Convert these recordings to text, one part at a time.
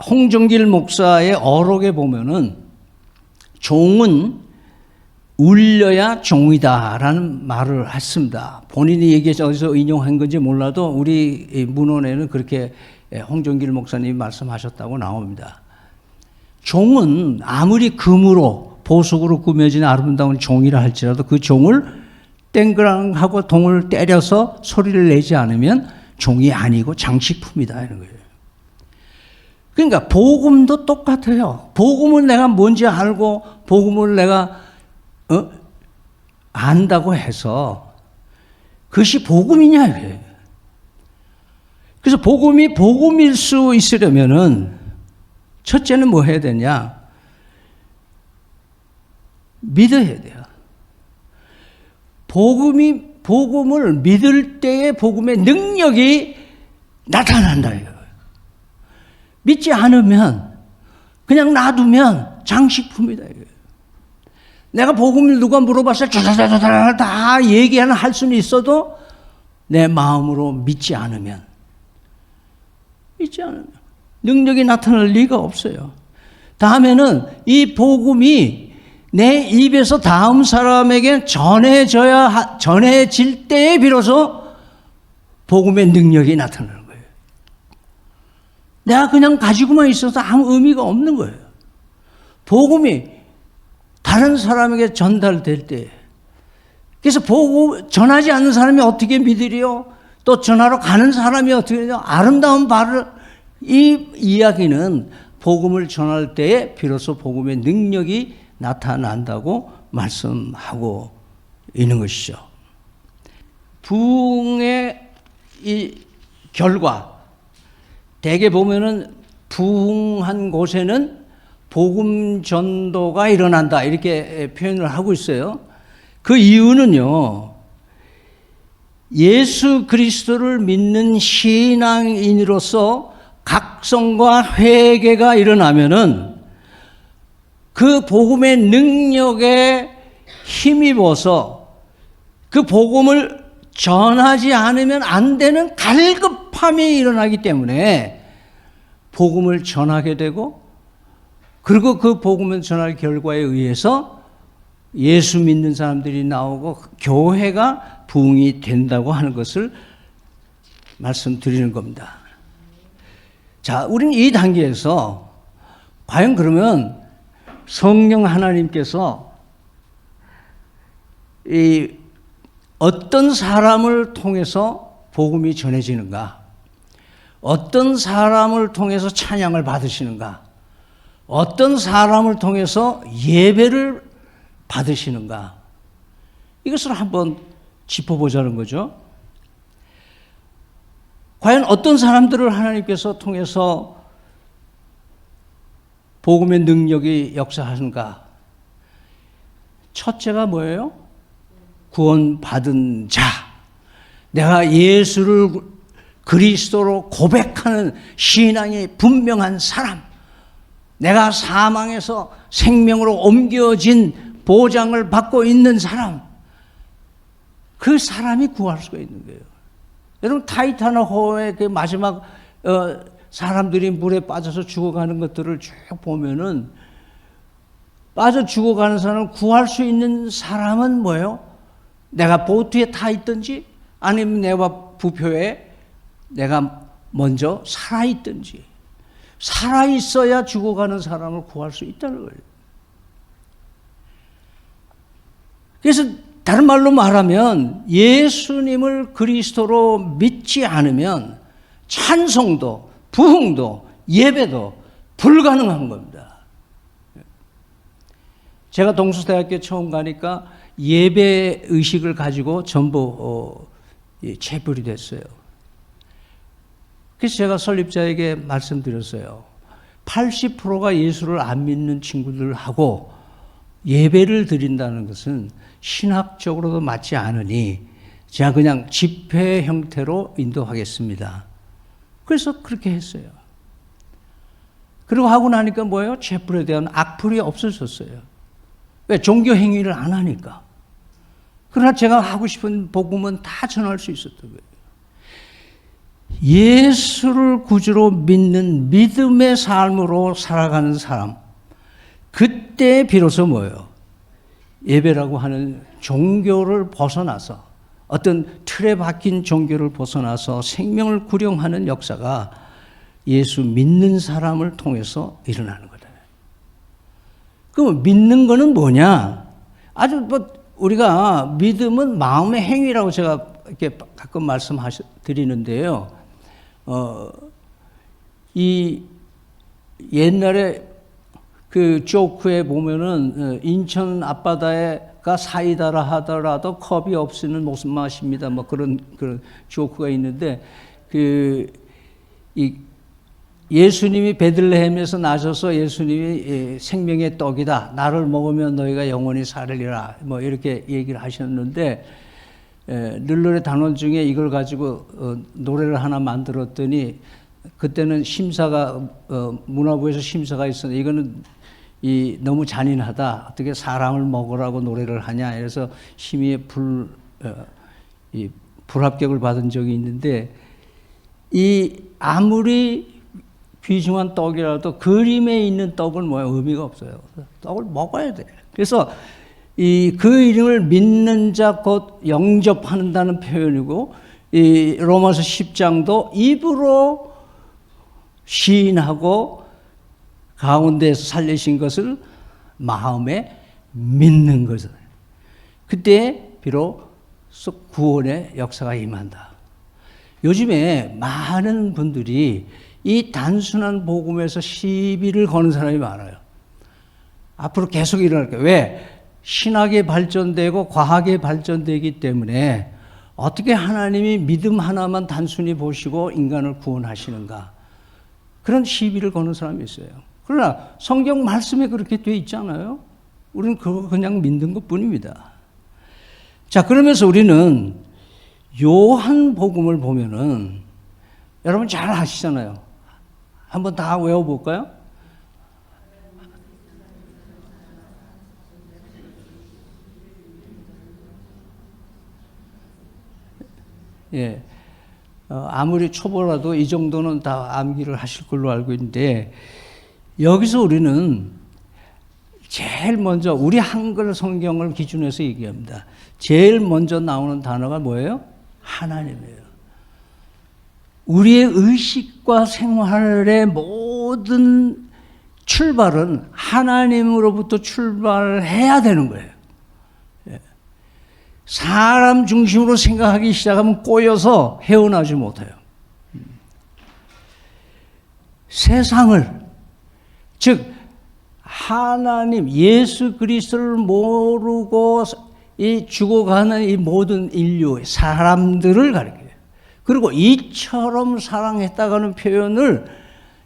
홍정길 목사의 어록에 보면은 종은 울려야 종이다라는 말을 했습니다. 본인이 얘기해서 어디서 인용한 건지 몰라도 우리 문헌에는 그렇게 홍정길 목사님이 말씀하셨다고 나옵니다. 종은 아무리 금으로 보석으로 꾸며진 아름다운 종이라 할지라도 그 종을 땡그랑하고 동을 때려서 소리를 내지 않으면 종이 아니고 장식품이다 이런 거예요. 그러니까 복음도 똑같아요. 복음을 내가 뭔지 알고 복음을 내가 안다고 해서 그것이 복음이냐 이거예요. 그래서 복음이 복음일 수 있으려면은 첫째는 뭐 해야 되냐? 믿어야 돼요. 복음을 믿을 때에 복음의 능력이 나타난다 이거예요. 믿지 않으면 그냥 놔두면 장식품이다 이거예요. 내가 복음을 누가 물어봤을 때 다 얘기하는 할 수는 있어도 내 마음으로 믿지 않으면 능력이 나타날 리가 없어요. 다음에는 이 복음이 내 입에서 다음 사람에게 전해질 때에 비로소 복음의 능력이 나타나는 거예요. 내가 그냥 가지고만 있어서 아무 의미가 없는 거예요. 복음이 다른 사람에게 전달될 때, 그래서 복음 전하지 않는 사람이 어떻게 믿으리요? 또 전하러 가는 사람이 어떻게 되냐? 아름다운 말을, 이 이야기는 복음을 전할 때에 비로소 복음의 능력이 나타난다고 말씀하고 있는 것이죠. 부흥의 이 결과, 대개 보면은 부흥한 곳에는 복음 전도가 일어난다 이렇게 표현을 하고 있어요. 그 이유는요, 예수 그리스도를 믿는 신앙인으로서 각성과 회개가 일어나면은 그 복음의 능력에 힘입어서 그 복음을 전하지 않으면 안 되는 갈급함이 일어나기 때문에 복음을 전하게 되고, 그리고 그 복음을 전할 결과에 의해서 예수 믿는 사람들이 나오고 교회가 부흥이 된다고 하는 것을 말씀드리는 겁니다. 자, 우리는 이 단계에서 과연 그러면 성령 하나님께서 이 어떤 사람을 통해서 복음이 전해지는가? 어떤 사람을 통해서 찬양을 받으시는가? 어떤 사람을 통해서 예배를 받으시는가? 이것을 한번 짚어보자는 거죠. 과연 어떤 사람들을 하나님께서 통해서 복음의 능력이 역사하는가? 첫째가 뭐예요? 구원받은 자. 내가 예수를 그리스도로 고백하는 신앙이 분명한 사람. 내가 사망에서 생명으로 옮겨진 보장을 받고 있는 사람. 그 사람이 구할 수가 있는 거예요. 여러분, 타이타닉호의 그 마지막 사람들이 물에 빠져서 죽어가는 것들을 쭉 보면은, 빠져 죽어가는 사람을 구할 수 있는 사람은 뭐예요? 내가 보트에 타 있든지 아니면 내가 부표에 내가 먼저 살아 있든지, 살아 있어야 죽어가는 사람을 구할 수 있다는 거예요. 그래서 다른 말로 말하면 예수님을 그리스도로 믿지 않으면 찬송도, 부흥도, 예배도 불가능한 겁니다. 제가 동수대학교 처음 가니까 예배 의식을 가지고 전부 체불이 됐어요. 그래서 제가 설립자에게 말씀드렸어요. 80%가 예수를 안 믿는 친구들하고 예배를 드린다는 것은 신학적으로도 맞지 않으니 제가 그냥 집회 형태로 인도하겠습니다. 그래서 그렇게 했어요. 그리고 하고 나니까 뭐예요? 체불에 대한 악플이 없어졌어요. 왜? 종교 행위를 안 하니까. 그러나 제가 하고 싶은 복음은 다 전할 수 있었던 거예요. 예수를 구주로 믿는 믿음의 삶으로 살아가는 사람, 그때 비로소 뭐예요? 예배라고 하는 종교를 벗어나서, 어떤 틀에 박힌 종교를 벗어나서 생명을 구령하는 역사가 예수 믿는 사람을 통해서 일어나는 거다. 그럼 믿는 거는 뭐냐? 아주 우리가 믿음은 마음의 행위라고 제가 이렇게 가끔 말씀드리는데요. 이 옛날에 그 조크에 보면은 인천 앞바다에가 사이다라 하더라도 컵이 없이는 못 마십니다. 뭐 그런 조크가 있는데 이 예수님이 베들레헴에서 나셔서 예수님이 생명의 떡이다. 나를 먹으면 너희가 영원히 살리라. 뭐 이렇게 얘기를 하셨는데 늘널의 단원 중에 이걸 가지고 노래를 하나 만들었더니 그때는 심사가 문화부에서 심사가 있었는데 이거는 너무 잔인하다. 어떻게 사람을 먹으라고 노래를 하냐. 그래서 심의의 불합격을 받은 적이 있는데 아무리 귀중한 떡이라도 그림에 있는 떡은 의미가 없어요. 떡을 먹어야 돼. 그래서 그 이름을 믿는 자 곧 영접한다는 표현이고 로마서 10장도 입으로 시인하고 가운데에서 살리신 것을 마음에 믿는 것을. 그때 비로소 구원의 역사가 임한다. 요즘에 많은 분들이 이 단순한 복음에서 시비를 거는 사람이 많아요. 앞으로 계속 일어날 거예요. 왜? 신학이 발전되고 과학이 발전되기 때문에 어떻게 하나님이 믿음 하나만 단순히 보시고 인간을 구원하시는가. 그런 시비를 거는 사람이 있어요. 그러나 성경 말씀에 그렇게 되어 있잖아요. 우리는 그거 그냥 믿는 것뿐입니다. 자, 그러면서 우리는 요한복음을 보면은 여러분 잘 아시잖아요. 한번 다 외워볼까요? 예. 아무리 초보라도 이 정도는 다 암기를 하실 걸로 알고 있는데, 여기서 우리는 제일 먼저 우리 한글 성경을 기준해서 얘기합니다. 제일 먼저 나오는 단어가 뭐예요? 하나님이에요. 우리의 의식과 생활의 모든 출발은 하나님으로부터 출발해야 되는 거예요. 사람 중심으로 생각하기 시작하면 꼬여서 헤어나지 못해요. 세상을, 즉 하나님 예수 그리스도를 모르고 죽어가는 이 모든 인류 사람들을 가리켜요. 그리고 이처럼 사랑했다고 하는 표현을,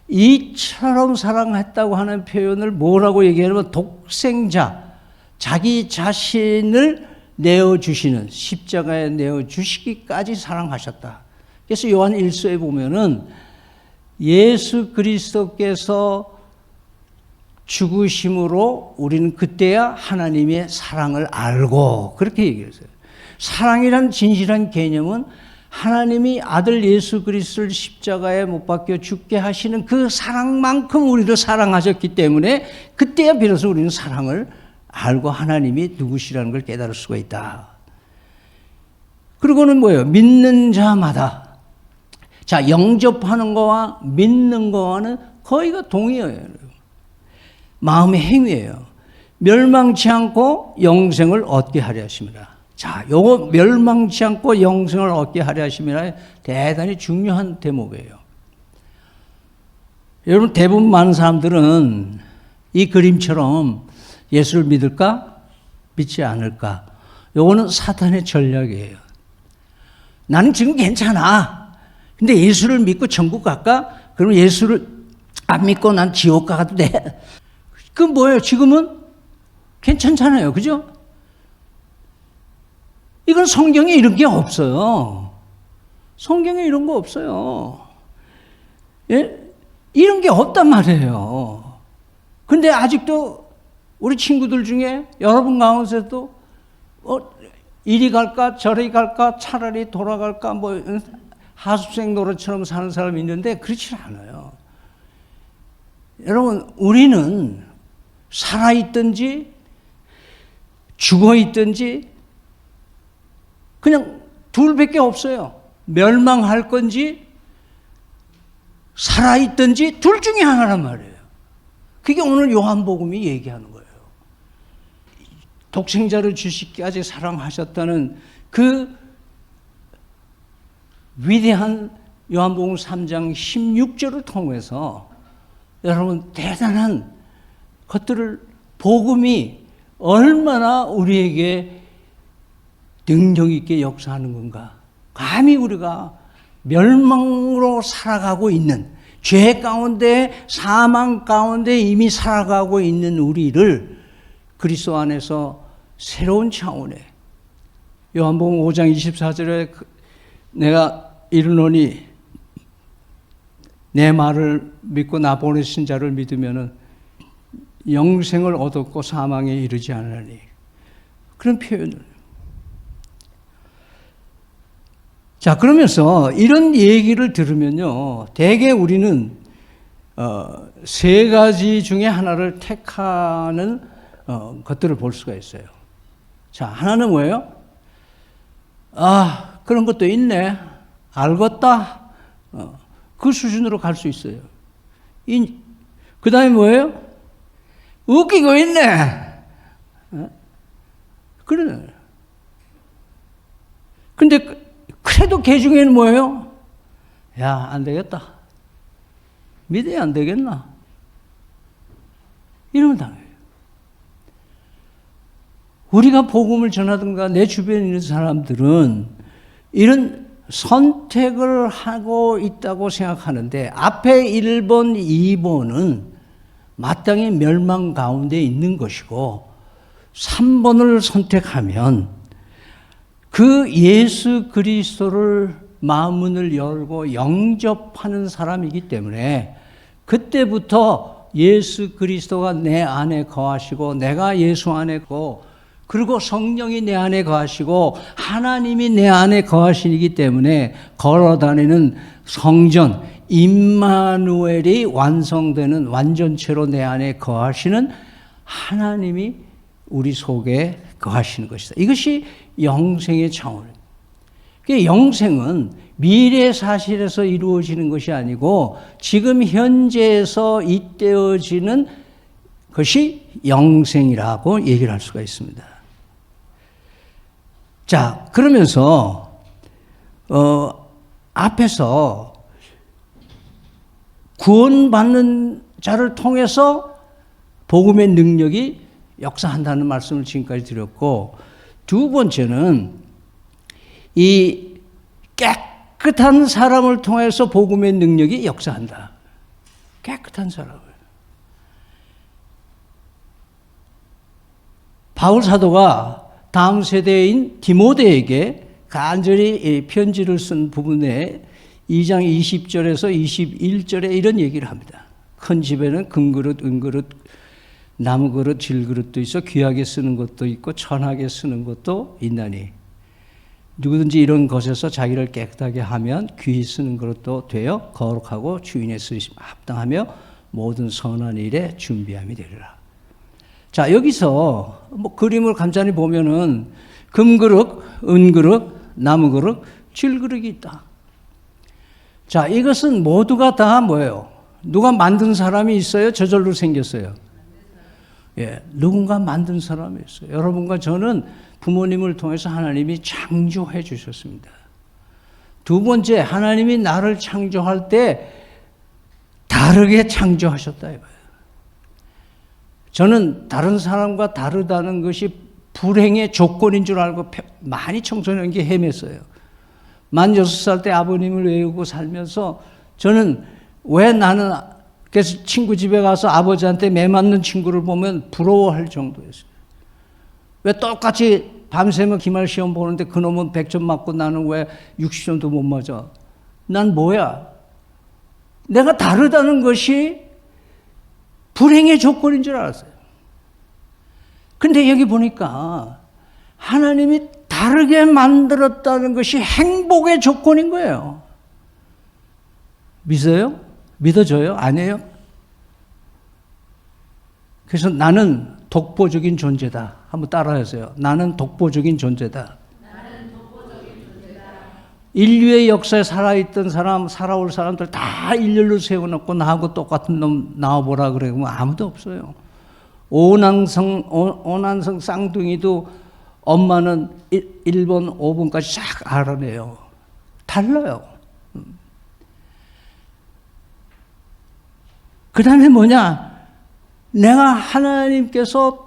이처럼 사랑했다고 하는 표현을 뭐라고 얘기하냐면 독생자, 자기 자신을 내어주시는, 십자가에 내어주시기까지 사랑하셨다. 그래서 요한 1서에 보면은 예수 그리스도께서 죽으심으로 우리는 그때야 하나님의 사랑을 알고, 그렇게 얘기했어요. 사랑이란 진실한 개념은 하나님이 아들 예수 그리스도를 십자가에 못 박혀 죽게 하시는 그 사랑만큼 우리를 사랑하셨기 때문에 그때야 비로소 우리는 사랑을 알고 하나님이 누구시라는 걸 깨달을 수가 있다. 그리고는 뭐예요? 믿는 자마다. 자, 영접하는 거와 믿는 거와는 거의가 동의어예요. 마음의 행위예요. 멸망치 않고 영생을 얻게 하려 하심이라. 자, 요거 멸망치 않고 영생을 얻게 하려 하심이라 대단히 중요한 대목이에요. 여러분, 대부분 많은 사람들은 이 그림처럼 예수를 믿을까? 믿지 않을까? 요거는 사탄의 전략이에요. 나는 지금 괜찮아. 근데 예수를 믿고 천국 갈까? 그러면 예수를 안 믿고 난 지옥 가도 돼. 그건 뭐예요? 지금은 괜찮잖아요. 그죠? 이건 성경에 이런 게 없어요. 성경에 이런 거 없어요. 예? 이런 게 없단 말이에요. 근데 아직도 우리 친구들 중에 여러분 가운데도 이리 갈까 저리 갈까 차라리 돌아갈까 뭐 하숙생 노릇처럼 사는 사람이 있는데 그렇지 않아요. 여러분, 우리는 살아있든지 죽어있든지 그냥 둘밖에 없어요. 멸망할 건지 살아있든지 둘 중에 하나란 말이에요. 그게 오늘 요한복음이 얘기하는 거예요. 독생자를 주시기까지 사랑하셨다는 그 위대한 요한복음 3장 16절을 통해서 여러분 대단한 것들을 복음이 얼마나 우리에게 능력 있게 역사하는 건가. 감히 우리가 멸망으로 살아가고 있는 죄 가운데 사망 가운데 이미 살아가고 있는 우리를 그리스도 안에서 새로운 차원의 요한복음 5장 24절에 내가 이르노니 내 말을 믿고 나 보내신 자를 믿으면은 영생을 얻었고 사망에 이르지 않으니 그런 표현을. 자, 그러면서 이런 얘기를 들으면요, 대개 우리는 세 가지 중에 하나를 택하는 것들을 볼 수가 있어요. 자, 하나는 뭐예요? 아, 그런 것도 있네. 알겠다. 그 수준으로 갈 수 있어요. 그 다음에 뭐예요? 웃기고 있네. 그러네. 근데 그래도 개 중에는 뭐예요? 야, 안 되겠다. 믿어야 안 되겠나? 이러면 당해요. 우리가 복음을 전하든가 내 주변에 있는 사람들은 이런 선택을 하고 있다고 생각하는데 앞에 1번, 2번은 마땅히 멸망 가운데 있는 것이고 3번을 선택하면 그 예수 그리스도를 마음문을 열고 영접하는 사람이기 때문에 그때부터 예수 그리스도가 내 안에 거하시고 내가 예수 안에 거하고 그리고 성령이 내 안에 거하시고 하나님이 내 안에 거하시기 때문에 걸어다니는 성전 임마누엘이 완성되는 완전체로 내 안에 거하시는 하나님이 우리 속에 거하시는 것이다. 이것이 영생의 차원입니다. 영생은 미래 사실에서 이루어지는 것이 아니고 지금 현재에서 잇대어지는 것이 영생이라고 얘기를 할 수가 있습니다. 자, 그러면서 앞에서 구원받는 자를 통해서 복음의 능력이 역사한다는 말씀을 지금까지 드렸고, 두 번째는 이 깨끗한 사람을 통해서 복음의 능력이 역사한다. 깨끗한 사람을. 바울 사도가 다음 세대인 디모데에게 간절히 편지를 쓴 부분에 2장 20절에서 21절에 이런 얘기를 합니다. 큰 집에는 금그릇, 은그릇, 나무그릇, 질그릇도 있어 귀하게 쓰는 것도 있고 천하게 쓰는 것도 있나니 누구든지 이런 것에서 자기를 깨끗하게 하면 귀히 쓰는 그릇도 되어 거룩하고 주인의 쓰심 합당하며 모든 선한 일에 준비함이 되리라. 자, 여기서 뭐 그림을 간단히 보면은 금그릇, 은그릇, 나무그릇, 질그릇이 있다. 자, 이것은 모두가 다 뭐예요? 누가 만든 사람이 있어요? 저절로 생겼어요? 예, 누군가 만든 사람이 있어요. 여러분과 저는 부모님을 통해서 하나님이 창조해 주셨습니다. 두 번째, 하나님이 나를 창조할 때 다르게 창조하셨다 이거예요. 저는 다른 사람과 다르다는 것이 불행의 조건인 줄 알고 많이 청소년기에 헤맸어요. 만 6살 때 아버님을 외우고 살면서 저는 왜 나는 그래서 친구 집에 가서 아버지한테 매 맞는 친구를 보면 부러워할 정도였어요. 왜 똑같이 밤새면 기말 시험 보는데 그놈은 100점 맞고 나는 왜 60점도 못 맞아? 난 뭐야? 내가 다르다는 것이 불행의 조건인 줄 알았어요. 근데 여기 보니까 하나님이 다르게 만들었다는 것이 행복의 조건인 거예요. 믿어요? 믿어져요? 아니에요? 그래서 나는 독보적인 존재다. 한번 따라하세요. 나는 독보적인 존재다. 인류의 역사에 살아있던 사람, 살아올 사람들 다 일렬로 세워놓고 나하고 똑같은 놈 나와보라 그러면 아무도 없어요. 오난성 쌍둥이도 엄마는 1번, 5번까지 쫙 알아내요. 달라요. 그 다음에 뭐냐? 내가 하나님께서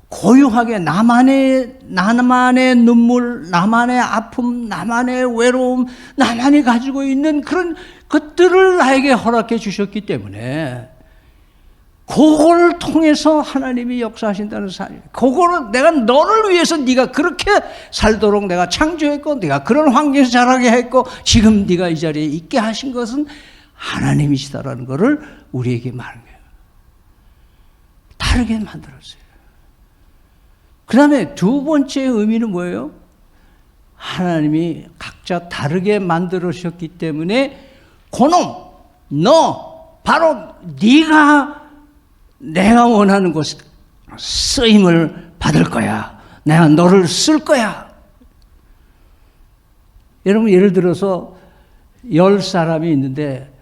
고유하게 나만의 눈물, 나만의 아픔, 나만의 외로움, 나만이 가지고 있는 그런 것들을 나에게 허락해 주셨기 때문에 그걸 통해서 하나님이 역사하신다는 사실. 그거는 내가 너를 위해서 네가 그렇게 살도록 내가 창조했고 네가 그런 환경에서 자라게 했고 지금 네가 이 자리에 있게 하신 것은 하나님이시다라는 것을 우리에게 말하는 거예요. 다르게 만들었어요. 그 다음에 두 번째 의미는 뭐예요? 하나님이 각자 다르게 만들으셨기 때문에 그놈, 너, 바로 네가 내가 원하는 곳에 쓰임을 받을 거야. 내가 너를 쓸 거야. 여러분 예를 들어서 10사람이 있는데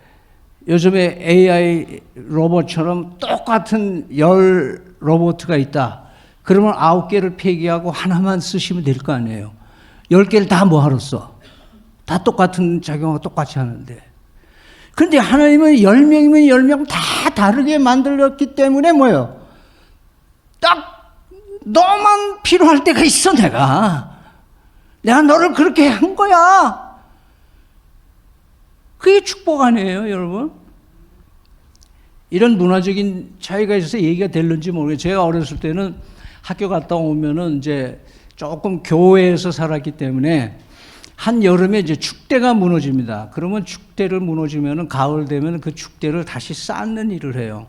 요즘에 AI 로봇처럼 똑같은 10 로봇가 있다. 그러면 9개를 폐기하고 하나만 쓰시면 될 거 아니에요. 10개를 다 뭐하러 써? 다 똑같은 작용하고 똑같이 하는데. 그런데 하나님은 10명이면 10명 다 다르게 만들었기 때문에 뭐예요? 딱 너만 필요할 때가 있어 내가 너를 그렇게 한 거야. 그게 축복 아니에요 여러분? 이런 문화적인 차이가 있어서 얘기가 될는지 모르겠어요. 제가 어렸을 때는 학교 갔다 오면은 이제 조금 교회에서 살았기 때문에 한 여름에 이제 축대가 무너집니다. 그러면 축대를 무너지면은 가을 되면 그 축대를 다시 쌓는 일을 해요.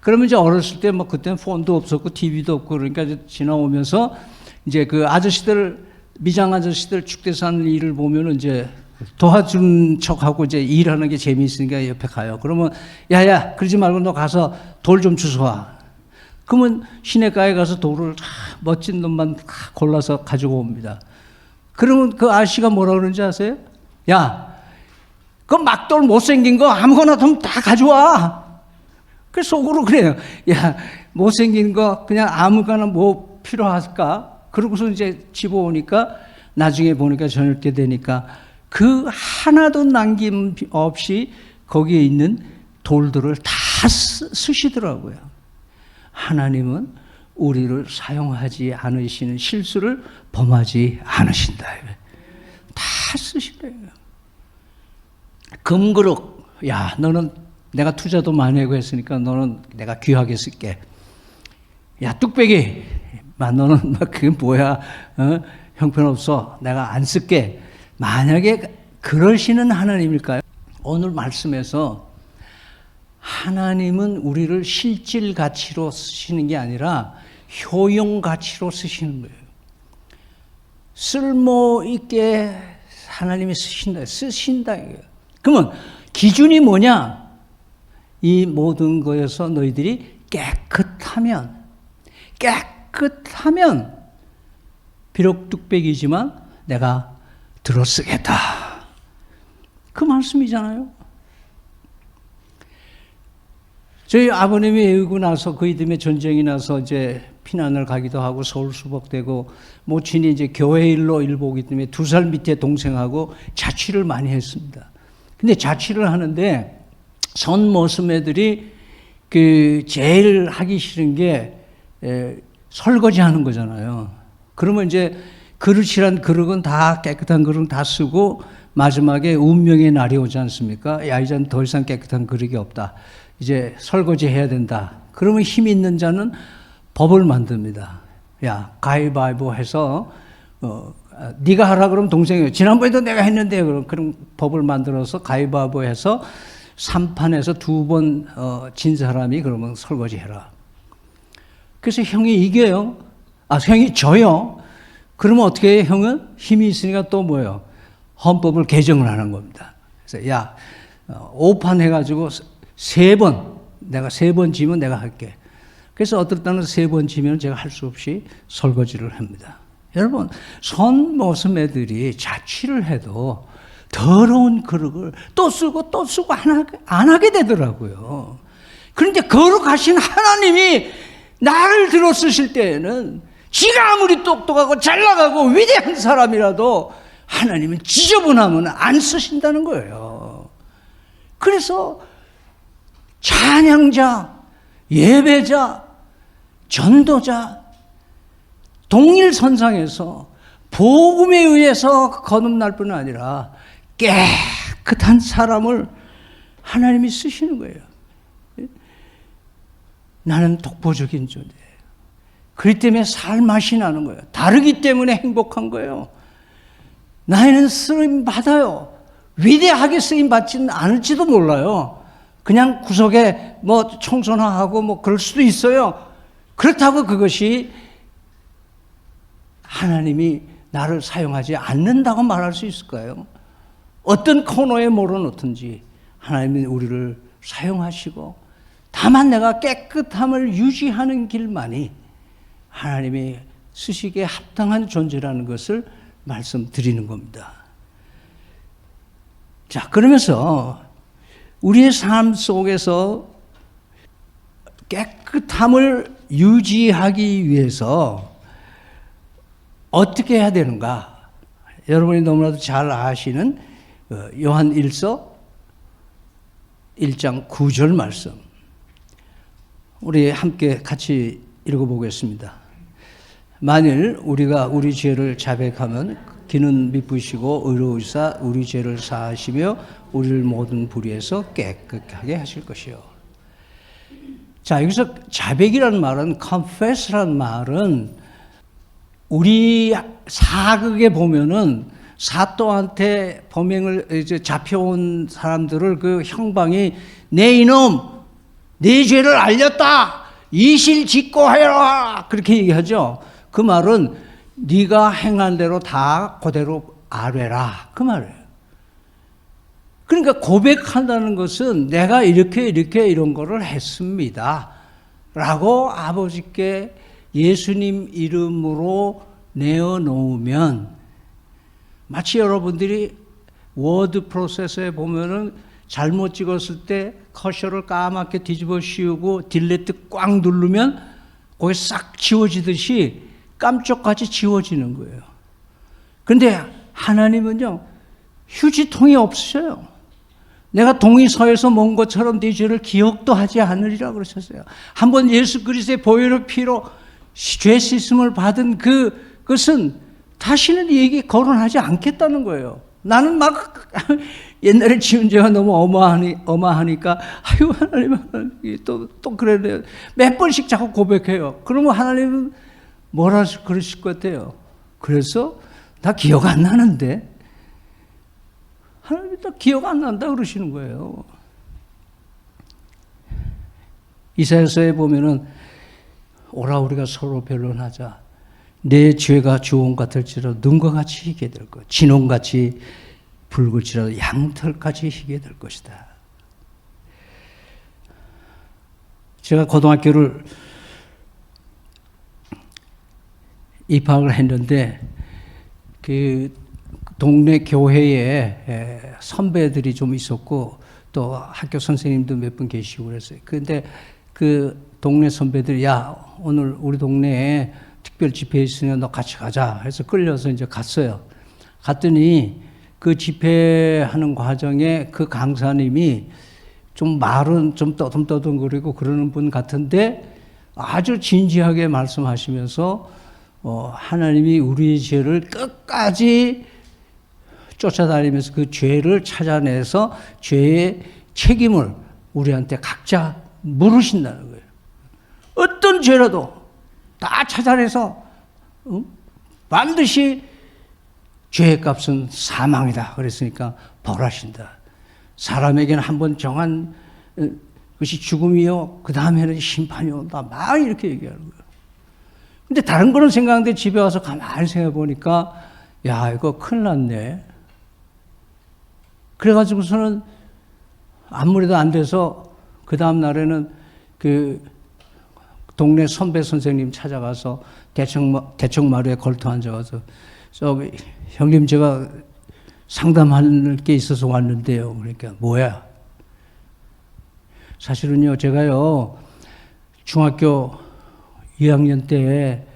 그러면 이제 어렸을 때 뭐 그때는 폰도 없었고 TV도 없고 그러니까 이제 지나오면서 이제 그 아저씨들 미장 아저씨들 축대 쌓는 일을 보면은 이제 도와준 척하고 이제 일하는 게 재미있으니까 옆에 가요. 그러면 야야 그러지 말고 너 가서 돌 좀 주워와. 그러면 시내가에 가서 돌을 멋진 놈만 골라서 가지고 옵니다. 그러면 그 아저씨가 뭐라 그러는지 아세요? 야, 그 막돌 못생긴 거 아무거나 좀 다 가져와. 그 속으로 그래요. 야, 못생긴 거 그냥 아무거나 뭐 필요할까? 그러고서 이제 집어오니까 나중에 보니까 저녁 때 되니까 그 하나도 남김없이 거기에 있는 돌들을 다 쓰시더라고요. 하나님은 우리를 사용하지 않으시는 실수를 범하지 않으신다. 다 쓰시래요. 금그릇, 야, 너는 내가 투자도 많이 하고 했으니까 너는 내가 귀하게 쓸게. 야, 뚝배기, 너는 그게 뭐야? 형편없어. 내가 안 쓸게. 만약에 그러시는 하나님일까요? 오늘 말씀에서 하나님은 우리를 실질 가치로 쓰시는 게 아니라 효용 가치로 쓰시는 거예요. 쓸모 있게 하나님이 쓰신다. 그러면 기준이 뭐냐? 이 모든 거에서 너희들이 깨끗하면 비록 뚝배기지만 내가 들어쓰겠다. 그 말씀이잖아요. 저희 아버님이 애우고 나서 그 이듬해 전쟁이 나서 이제 피난을 가기도 하고 서울 수복되고 모친이 이제 교회 일로 일보기 때문에 2살 밑에 동생하고 자취를 많이 했습니다. 근데 자취를 하는데 선 모습 애들이 그 제일 하기 싫은 게 설거지 하는 거잖아요. 그러면 이제 그릇이란 그릇은 다 깨끗한 그릇은 다 쓰고 마지막에 운명의 날이 오지 않습니까? 야, 이제는 더 이상 깨끗한 그릇이 없다. 이제 설거지 해야 된다. 그러면 힘 있는 자는 법을 만듭니다. 야, 가위바위보 해서 네가 하라 그러면 동생이 지난번에도 내가 했는데 그럼 법을 만들어서 가위바위보 해서 3판에서 2번 진 사람이 그러면 설거지 해라. 그래서 형이 이겨요. 형이 져요. 그러면 어떻게 해요? 형은 힘이 있으니까 또 뭐예요? 헌법을 개정을 하는 겁니다. 그래서 야, 오판 해가지고 3번, 내가 3번 지면 내가 할게. 그래서 어떨 때는 3번 지면 제가 할 수 없이 설거지를 합니다. 여러분, 손 모습애들이 자취를 해도 더러운 그릇을 또 쓰고 또 쓰고 안 하게 되더라고요. 그런데 거룩하신 하나님이 나를 들어 쓰실 때에는 지가 아무리 똑똑하고 잘나가고 위대한 사람이라도 하나님은 지저분하면 안 쓰신다는 거예요. 그래서 찬양자, 예배자, 전도자, 동일선상에서 복음에 의해서 거듭날 뿐 아니라 깨끗한 사람을 하나님이 쓰시는 거예요. 나는 독보적인 존재예요. 그렇기 때문에 살맛이 나는 거예요. 다르기 때문에 행복한 거예요. 나이는 쓰임 받아요. 위대하게 쓰임 받지는 않을지도 몰라요. 그냥 구석에 뭐 청소나 하고 뭐 그럴 수도 있어요. 그렇다고 그것이 하나님이 나를 사용하지 않는다고 말할 수 있을까요? 어떤 코너에 몰아넣든지 하나님이 우리를 사용하시고, 다만 내가 깨끗함을 유지하는 길만이 하나님이 쓰시기에 합당한 존재라는 것을 말씀드리는 겁니다. 자, 그러면서 우리의 삶 속에서 깨끗함을 유지하기 위해서 어떻게 해야 되는가? 여러분이 너무나도 잘 아시는 요한 1서 1장 9절 말씀, 우리 함께 같이 읽어보겠습니다. 만일 우리가 우리 죄를 자백하면 기는 미쁘시고 의로우시사 우리 죄를 사하시며 우리를 모든 불의에서 깨끗하게 하실 것이요. 자, 여기서 자백이라는 말은, confess라는 말은 우리 사극에 보면은 사또한테 범행을 이제 잡혀온 사람들을 그 형방이 내 이놈, 네 죄를 알렸다, 이실 직고해라, 그렇게 얘기하죠. 그 말은 네가 행한 대로 다 그대로 아뢰라, 그 말이에요. 그러니까 고백한다는 것은 내가 이렇게 이런 거를 했습니다 라고 아버지께 예수님 이름으로 내어놓으면, 마치 여러분들이 워드 프로세서에 보면은 잘못 찍었을 때 커셔를 까맣게 뒤집어 씌우고 딜레트 꽉 누르면 거기 싹 지워지듯이 깜짝같이 지워지는 거예요. 그런데 하나님은요, 휴지통이 없으셔요. 내가 동이 서에서 먼 것처럼 네 죄를 기억도 하지 않으리라 그러셨어요. 한번 예수 그리스도의 보혈의 피로 죄 씻음을 받은 그것은 다시는 얘기 거론하지 않겠다는 거예요. 나는 막 옛날에 지은 죄가 너무 어마하니까 아유 하나님 또 그래요. 몇 번씩 자꾸 고백해요. 그러면 하나님은 뭐라 그러실 것 같아요? 그래서 다 기억 안 나는데, 하나님이 다 기억 안 난다 그러시는 거예요. 이사야서에 보면은 오라 우리가 서로 변론하자. 내 죄가 주홍 같을지라도 눈과 같이 희게 될 것, 진홍같이 붉을지라도 양털같이 희게 될 것이다. 제가 고등학교를 입학을 했는데 그 동네 교회에 선배들이 좀 있었고 또 학교 선생님도 몇 분 계시고 그랬어요. 그런데 그 동네 선배들이 야 오늘 우리 동네에 특별 집회 있으니 너 같이 가자 해서 끌려서 이제 갔어요. 갔더니 그 집회하는 과정에 그 강사님이 좀 말은 좀 떠듬떠듬거리고 그러는 분 같은데 아주 진지하게 말씀하시면서 하나님이 우리의 죄를 끝까지 쫓아다니면서 그 죄를 찾아내서 죄의 책임을 우리한테 각자 물으신다는 거예요. 어떤 죄라도 다 찾아내서 반드시 죄의 값은 사망이다 그랬으니까 벌하신다. 사람에게는 한번 정한 것이 죽음이요 그 다음에는 심판이 온다 막 이렇게 얘기하는 거예요. 근데 다른 거는 생각하는데 집에 와서 가만히 생각해 보니까 야 이거 큰일 났네. 그래가지고서는 아무래도 안 돼서 그 다음 날에는 그 동네 선배 선생님 찾아가서 대청마루에 걸터 앉아가서 형님 제가 상담할 게 있어서 왔는데요. 그러니까 뭐야? 사실은요 제가요 중학교 2학년 때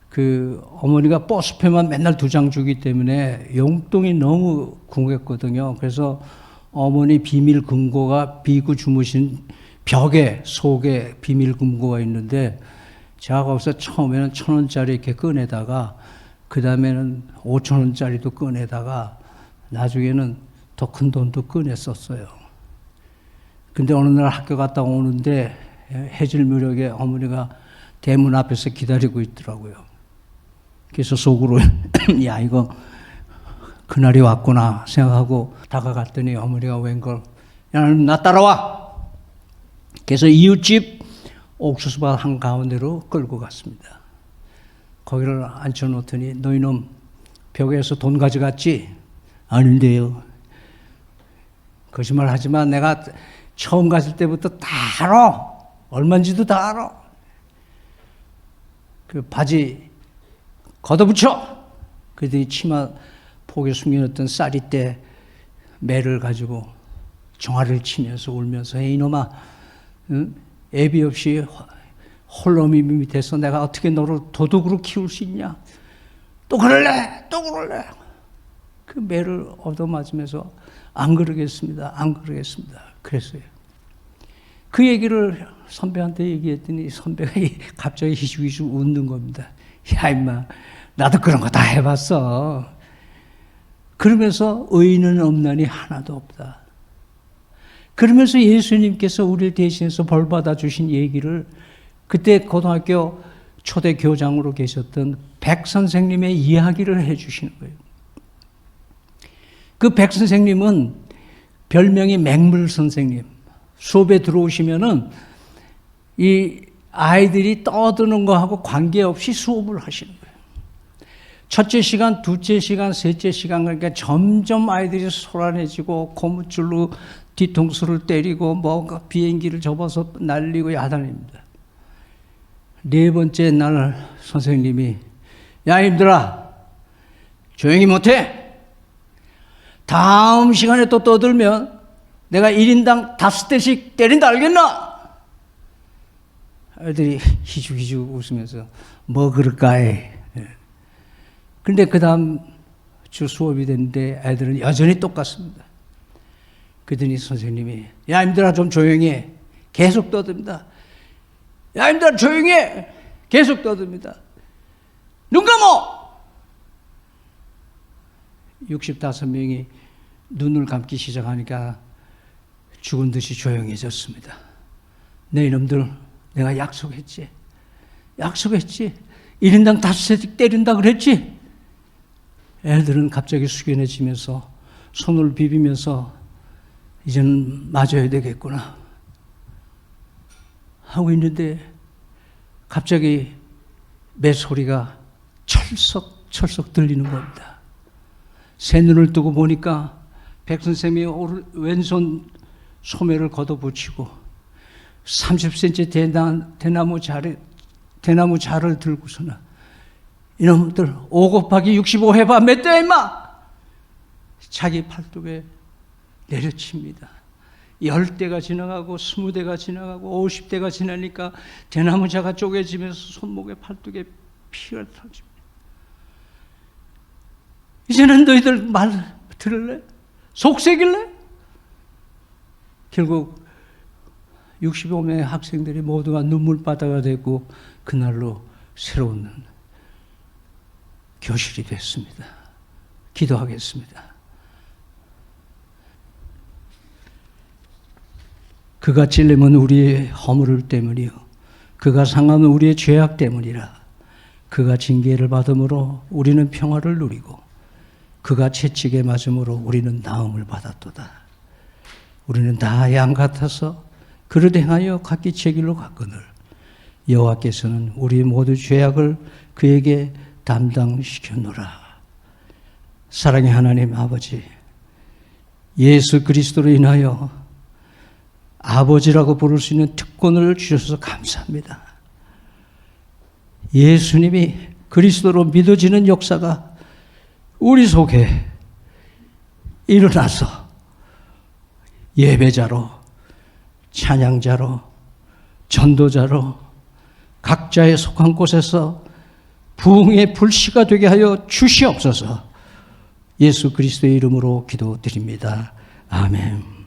그 어머니가 버스표만 맨날 2장 주기 때문에 용돈이 너무 궁했거든요. 그래서 어머니 비밀 금고가 비구 주무신 벽에 속에 비밀 금고가 있는데 제가 거기서 처음에는 1,000원짜리 이렇게 꺼내다가 그 다음에는 5,000원짜리도 꺼내다가 나중에는 더 큰 돈도 꺼냈었어요. 근데 어느 날 학교 갔다 오는데 해질 무렵에 어머니가 대문 앞에서 기다리고 있더라고요. 그래서 속으로 야 이거 그날이 왔구나 생각하고 다가갔더니 어머니가 웬걸 야 나 따라와. 그래서 이웃집 옥수수밭 한가운데로 끌고 갔습니다. 거기를 앉혀놓더니 너희 놈 벽에서 돈 가져갔지? 아닌데요. 거짓말 하지만 내가 처음 갔을 때부터 다 알아. 얼마인지도 다 알아. 그 바지 걷어붙여. 그랬더니 치마 폭에 숨겨놓던 쌀이대 매를 가지고 정화를 치면서 울면서 이놈아 응? 애비 없이 홀로미 밑에서 내가 어떻게 너를 도둑으로 키울 수 있냐. 또 그럴래. 또 그럴래. 그 매를 얻어맞으면서 안 그러겠습니다. 안 그러겠습니다. 그랬어요. 그 얘기를 선배한테 얘기했더니 선배가 갑자기 희죽희죽 웃는 겁니다. 야 임마 나도 그런 거 다 해봤어. 그러면서 의인은 없나니 하나도 없다. 그러면서 예수님께서 우리를 대신해서 벌 받아 주신 얘기를 그때 고등학교 초대 교장으로 계셨던 백 선생님의 이야기를 해 주시는 거예요. 그 백 선생님은 별명이 맹물 선생님. 수업에 들어오시면은 이 아이들이 떠드는 거하고 관계없이 수업을 하시는 거예요. 첫째 시간, 둘째 시간, 셋째 시간 그러니까 점점 아이들이 소란해지고 고무줄로 뒤통수를 때리고 뭐 비행기를 접어서 날리고 야단입니다. 네 번째 날 선생님이 야 임들아 조용히 못해? 다음 시간에 또 떠들면 내가 1인당 5대씩 때린다 알겠나? 애들이 희죽희죽 웃으면서 뭐 그럴까해. 그런데 그 다음 주 수업이 됐는데 애들은 여전히 똑같습니다. 그러더니 선생님이 야 임들아 좀 조용히 해. 계속 떠듭니다. 야 임들아 조용히 해. 계속 떠듭니다. 눈 감어. 65명이 눈을 감기 시작하니까 죽은 듯이 조용해졌습니다. 네 이놈들 내가 약속했지. 1인당 5대씩 때린다 그랬지. 애들은 갑자기 숙연해지면서 손을 비비면서 이제는 맞아야 되겠구나 하고 있는데 갑자기 매 소리가 철썩 들리는 겁니다. 새 눈을 뜨고 보니까 백 선생님이 왼손 소매를 걷어붙이고 30cm 대나무 자를 들고서는 이놈들 5 곱하기 65 해봐 몇 대야 임마. 자기 팔뚝에 내려칩니다. 10대가 지나가고 20대가 지나가고 50대가 지나니까 대나무 자가 쪼개지면서 손목에 팔뚝에 피가 터집니다. 이제는 너희들 말 들을래? 속색일래? 결국 65명의 학생들이 모두가 눈물바다가 됐고 그날로 새로운 교실이 됐습니다. 기도하겠습니다. 그가 찔림은 우리의 허물 때문이요 그가 상함은 우리의 죄악 때문이라. 그가 징계를 받음으로 우리는 평화를 누리고 그가 채찍에 맞음으로 우리는 나음을 받았도다. 우리는 다 양 같아서 그릇 행하여 각기 제 길로 갔거늘 여호와께서는 우리 모두 죄악을 그에게 담당시켰노라. 사랑의 하나님 아버지, 예수 그리스도로 인하여 아버지라고 부를 수 있는 특권을 주셔서 감사합니다. 예수님이 그리스도로 믿어지는 역사가 우리 속에 일어나서 예배자로, 찬양자로, 전도자로 각자의 속한 곳에서 부흥의 불씨가 되게 하여 주시옵소서. 예수 그리스도의 이름으로 기도드립니다. 아멘.